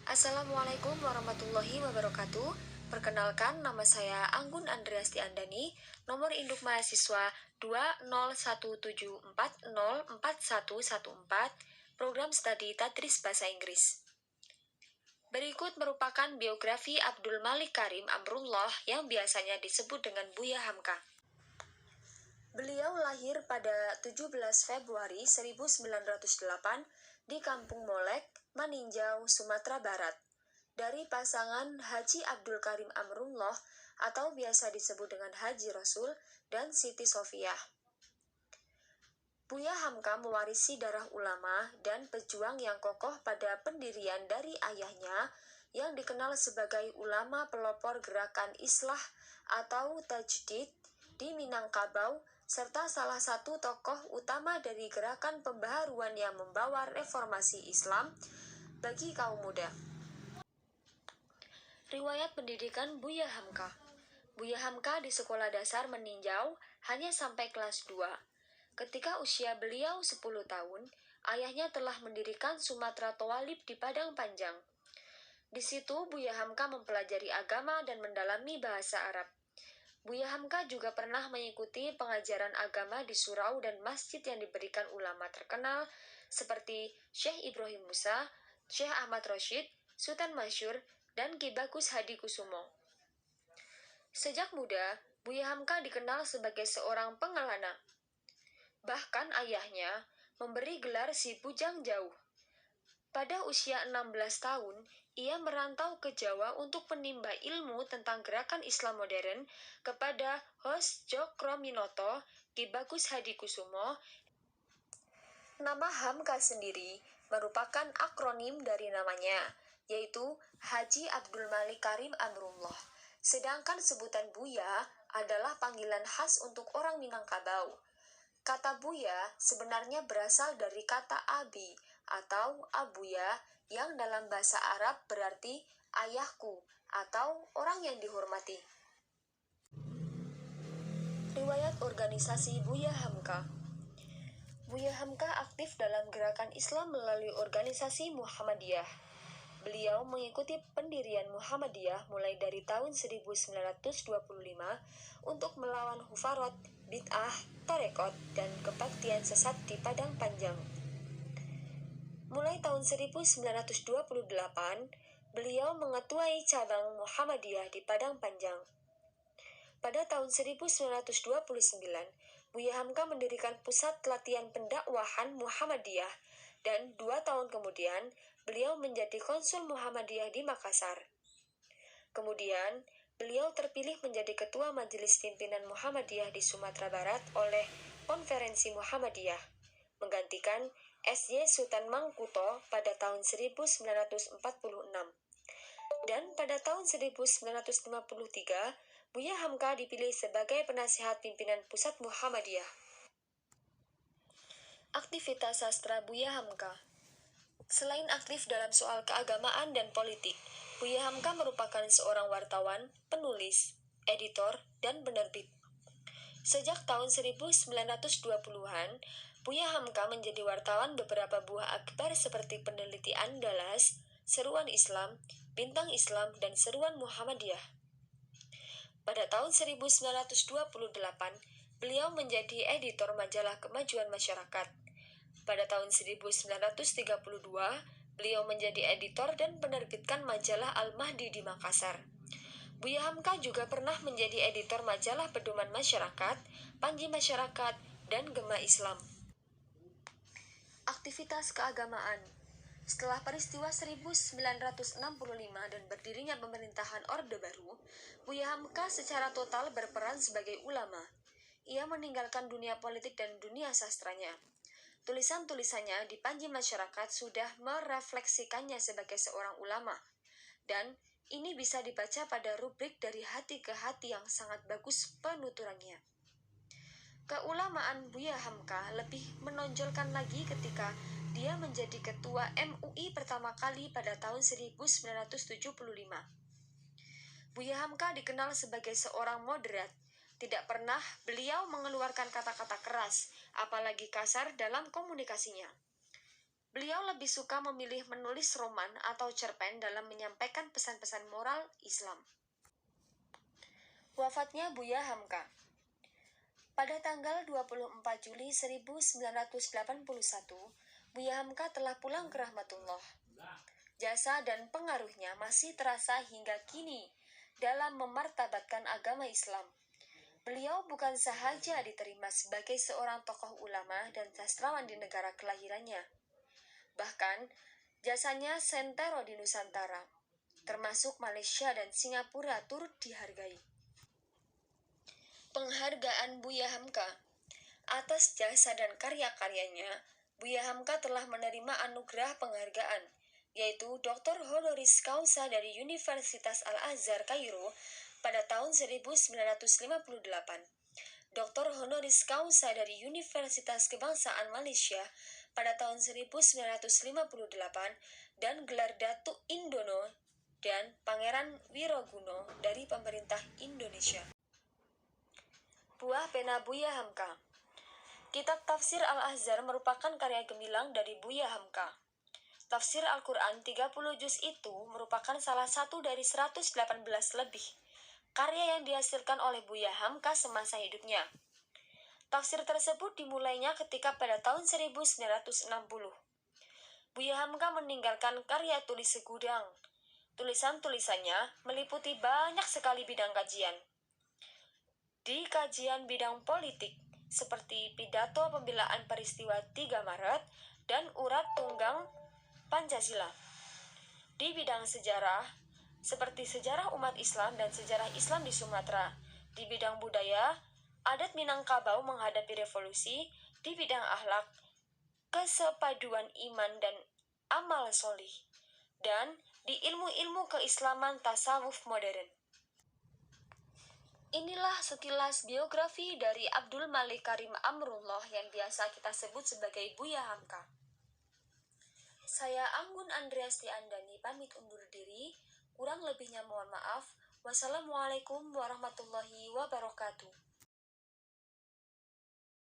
Assalamualaikum warahmatullahi wabarakatuh. Perkenalkan, nama saya Anggun Andreasti Andani, nomor induk mahasiswa 20174044114, program studi Tadris Bahasa Inggris. Berikut merupakan biografi Abdul Malik Karim Amrullah yang biasanya disebut dengan Buya Hamka. Beliau lahir pada 17 Februari 1908 di Kampung Molek, Maninjau, Sumatera Barat, dari pasangan Haji Abdul Karim Amrullah atau biasa disebut dengan Haji Rasul dan Siti Sofiah. Buya Hamka mewarisi darah ulama dan pejuang yang kokoh pada pendirian dari ayahnya yang dikenal sebagai ulama pelopor gerakan Islah atau Tajdid di Minangkabau, serta salah satu tokoh utama dari gerakan pembaharuan yang membawa reformasi Islam bagi kaum muda. Riwayat pendidikan Buya Hamka. Buya Hamka di sekolah dasar meninjau hanya sampai kelas 2. Ketika usia beliau 10 tahun, ayahnya telah mendirikan Sumatera Tawalib di Padang Panjang. Di situ Buya Hamka mempelajari agama dan mendalami bahasa Arab. Buya Hamka juga pernah mengikuti pengajaran agama di surau dan masjid yang diberikan ulama terkenal seperti Syekh Ibrahim Musa, Syekh Ahmad Rashid, Sultan Masyur, dan Ki Bagus Hadi Kusumo. Sejak muda, Buya Hamka dikenal sebagai seorang pengelana. Bahkan ayahnya memberi gelar si Bujang Jauh. Pada usia 16 tahun, ia merantau ke Jawa untuk menimba ilmu tentang gerakan Islam modern kepada Hos Cokroaminoto, Ki Bagus Hadi Kusumo. Nama Hamka sendiri merupakan akronim dari namanya, yaitu Haji Abdul Malik Karim Amrullah. Sedangkan sebutan Buya adalah panggilan khas untuk orang Minangkabau. Kata Buya sebenarnya berasal dari kata Abi atau Abuya yang dalam bahasa Arab berarti ayahku atau orang yang dihormati. Riwayat organisasi Buya Hamka. Buya Hamka aktif dalam gerakan Islam melalui organisasi Muhammadiyah. Beliau mengikuti pendirian Muhammadiyah mulai dari tahun 1925 untuk melawan hufarot, bid'ah, tarekot, dan kebaktian sesat di Padang Panjang. Mulai tahun 1928, beliau mengetuai cabang Muhammadiyah di Padang Panjang. Pada tahun 1929, Buya Hamka mendirikan pusat latihan pendakwahan Muhammadiyah dan 2 tahun kemudian beliau menjadi konsul Muhammadiyah di Makassar. Kemudian, beliau terpilih menjadi ketua Majelis Pimpinan Muhammadiyah di Sumatera Barat oleh Konferensi Muhammadiyah, menggantikan S.Y. Sultan Mangkuto pada tahun 1946. Dan pada tahun 1953, Buya Hamka dipilih sebagai penasihat pimpinan Pusat Muhammadiyah. Aktivitas sastra Buya Hamka. Selain aktif dalam soal keagamaan dan politik, Buya Hamka merupakan seorang wartawan, penulis, editor, dan penerbit. Sejak tahun 1920-an, Buya Hamka menjadi wartawan beberapa buah akhbar seperti Peneliti Andalas, Seruan Islam, Bintang Islam, dan Seruan Muhammadiyah. Pada tahun 1928, beliau menjadi editor majalah Kemajuan Masyarakat. Pada tahun 1932, beliau menjadi editor dan menerbitkan majalah Al-Mahdi di Makassar. Buya Hamka juga pernah menjadi editor majalah Pedoman Masyarakat, Panji Masyarakat, dan Gema Islam. Aktivitas keagamaan. Setelah peristiwa 1965 dan berdirinya pemerintahan Orde Baru, Buya Hamka secara total berperan sebagai ulama. Ia meninggalkan dunia politik dan dunia sastranya. Tulisan-tulisannya di Panji Masyarakat sudah merefleksikannya sebagai seorang ulama, dan ini bisa dibaca pada rubrik dari hati ke hati yang sangat bagus penuturannya. Keulamaan Buya Hamka lebih menonjolkan lagi ketika dia menjadi ketua MUI pertama kali pada tahun 1975. Buya Hamka dikenal sebagai seorang moderat. Tidak pernah beliau mengeluarkan kata-kata keras, apalagi kasar dalam komunikasinya. Beliau lebih suka memilih menulis roman atau cerpen dalam menyampaikan pesan-pesan moral Islam. Wafatnya Buya Hamka. Pada tanggal 24 Juli 1981, Buya Hamka telah pulang ke rahmatullah. Jasa dan pengaruhnya masih terasa hingga kini dalam memartabatkan agama Islam. Beliau bukan sahaja diterima sebagai seorang tokoh ulama dan sastrawan di negara kelahirannya. Bahkan, jasanya sentero di Nusantara, termasuk Malaysia dan Singapura, turut dihargai. Penghargaan Buya Hamka. Atas jasa dan karya-karyanya, Buya Hamka telah menerima anugerah penghargaan, yaitu Dr. Honoris Causa dari Universitas Al-Azhar Kairo pada tahun 1958, Dr. Honoris Causa dari Universitas Kebangsaan Malaysia pada tahun 1958, dan gelar Datuk Indono dan Pangeran Wiroguno dari pemerintah Indonesia. Buah pena Buya Hamka. Kitab Tafsir Al-Azhar merupakan karya gemilang dari Buya Hamka. Tafsir Al-Quran 30 juz itu merupakan salah satu dari 118 lebih karya yang dihasilkan oleh Buya Hamka semasa hidupnya. Tafsir tersebut dimulainya ketika pada tahun 1960. Buya Hamka meninggalkan karya tulis segudang. Tulisan-tulisannya meliputi banyak sekali bidang kajian. Di kajian bidang politik, seperti pidato pembelaan peristiwa 3 Maret dan urat tunggang Pancasila. Di bidang sejarah, seperti sejarah umat Islam dan sejarah Islam di Sumatera. Di bidang budaya, adat Minangkabau menghadapi revolusi. Di bidang akhlak, kesepaduan iman dan amal solih. Dan di ilmu-ilmu keislaman tasawuf modern. Inilah sekilas biografi dari Abdul Malik Karim Amrullah yang biasa kita sebut sebagai Buya Hamka. Saya Anggun Andreasti Andani pamit undur diri. Kurang lebihnya mohon maaf. Wassalamualaikum warahmatullahi wabarakatuh.